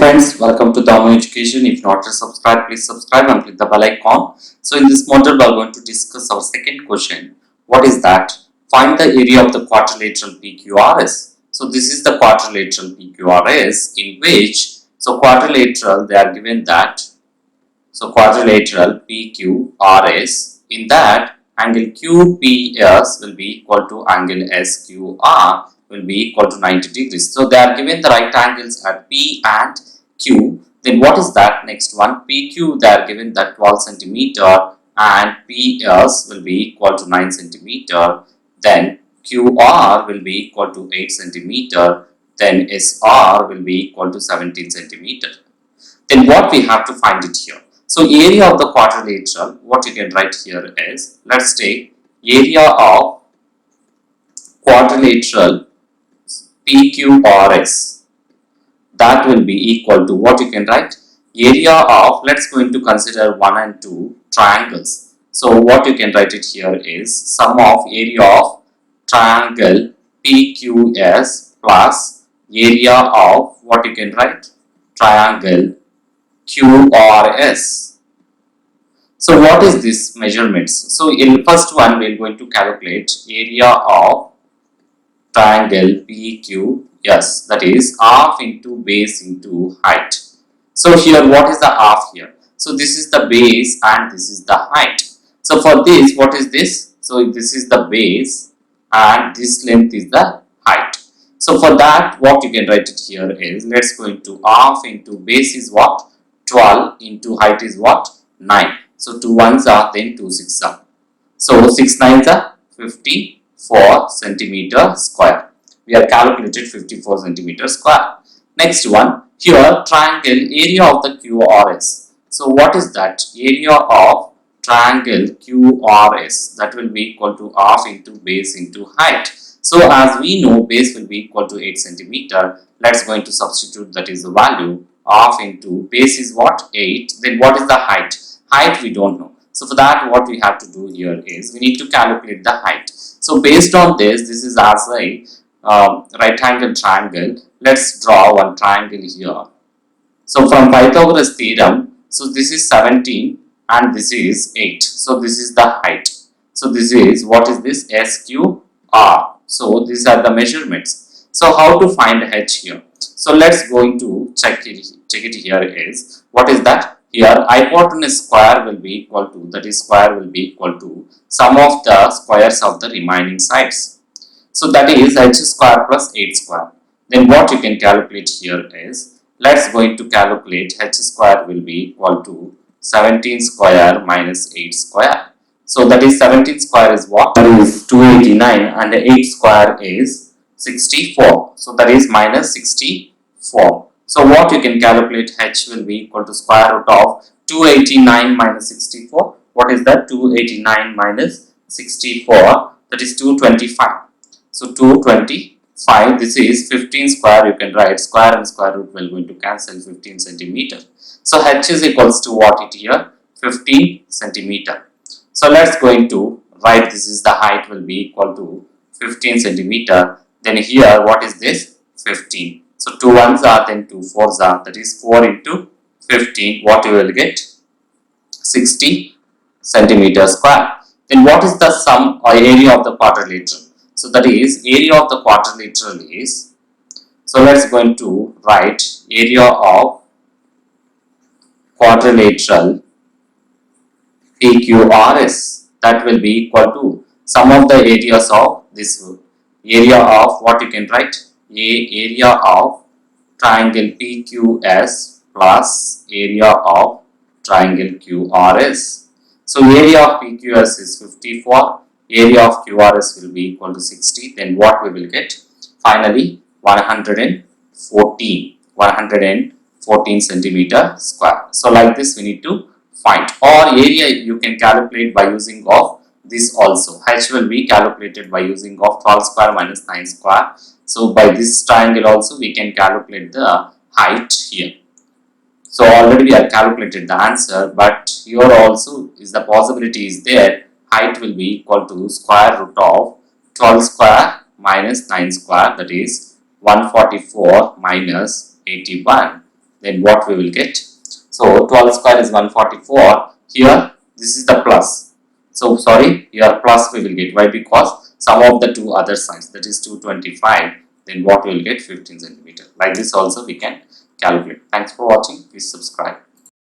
friends, welcome to Dharma Education. If not yet subscribed, please subscribe and click the bell icon. So in this module, we are going to discuss our second question. What is that? Find the area of the quadrilateral PQRS. So this is the quadrilateral PQRS in which, quadrilateral they are given that, quadrilateral PQRS, in that angle QPS will be equal to angle SQR will be equal to 90 degrees. So they are given the right angles at P and Q. Then what is that next one? PQ they are given that 12 centimeter and PS will be equal to 9 centimeter. Then QR will be equal to 8 centimeter. Then SR will be equal to 17 centimeter. Then what we have to find it here? So area of the quadrilateral, what you can write here is, let's take area of quadrilateral PQRS, that will be equal to what you can write, area of, let's going to consider 1 and 2 triangles. So what you can write it here is sum of area of triangle PQS plus area of what you can write, triangle QRS. So what is this measurements? So in the first one we are going to calculate area of triangle PQS, that is half into base into height. So here what is the half here? So this is the base and this is the height. So for this, what is this? So this is the base and this length is the height. So for that, what you can write it here is, let's go into half into base is what? 12 into height is what? 9. So 2 ones are, then 2 6 are. So 6 nines are 54 centimeter square. We have calculated 54 centimeter square. Next one, here triangle area of the QRS. So what is that? Area of triangle QRS, that will be equal to half into base into height. So as we know, base will be equal to 8 centimeter. Let's going to substitute, that is the value. Half into base is what? 8. Then what is the height? Height we don't know. So for that, what we have to do here is we need to calculate the height. So based on this is as a right angle triangle. Let's draw one triangle here. So from Pythagoras theorem, so this is 17 and this is 8. So this is the height. So this is, what is this? SQR. So these are the measurements. So how to find H here? So let's going to check it here is, what is that? Here hypotenuse square will be equal to, that is square will be equal to sum of the squares of the remaining sides. So that is h square plus 8 square. Then what you can calculate here is, let's going to calculate h square will be equal to 17 square minus 8 square. So that is 17 square is what? That is 289 and 8 square is 64. So that is minus 64. So what you can calculate, h will be equal to square root of 289 minus 64. What is that? 289 minus 64, that is 225. So 225, this is 15 square, you can write square and square root will going to cancel, 15 centimeter. So h is equals to what it here? 15 centimeter. So let's going to write, this is the height will be equal to 15 centimeter. Then here what is this? 15. So 2 ones are, then 2 fours are, that is 4 into 15, what you will get? 60 centimeter square. Then what is the sum or area of the quadrilateral? So that is, area of the quadrilateral is, so let's going to write area of quadrilateral PQRS, that will be equal to sum of the areas of this area of, what you can write, area of triangle PQS plus area of triangle QRS. So area of PQS is 54, area of QRS will be equal to 60. Then what we will get? Finally 114 centimeter square. So like this we need to find, or area you can calculate by using of this also. H will be calculated by using of 12 square minus 9 square. So by this triangle also we can calculate the height here. So already we have calculated the answer, but here also is the possibility is there. Height will be equal to square root of 12 square minus 9 square, that is 144 minus 81. then what we will get? So 12 square is 144. Here this is the plus. So sorry, here plus we will get. Why? Because sum of the two other sides, that is 225. Then what we will get? 15 centimeter. Like this also we can calculate. Thanks for watching. Please subscribe.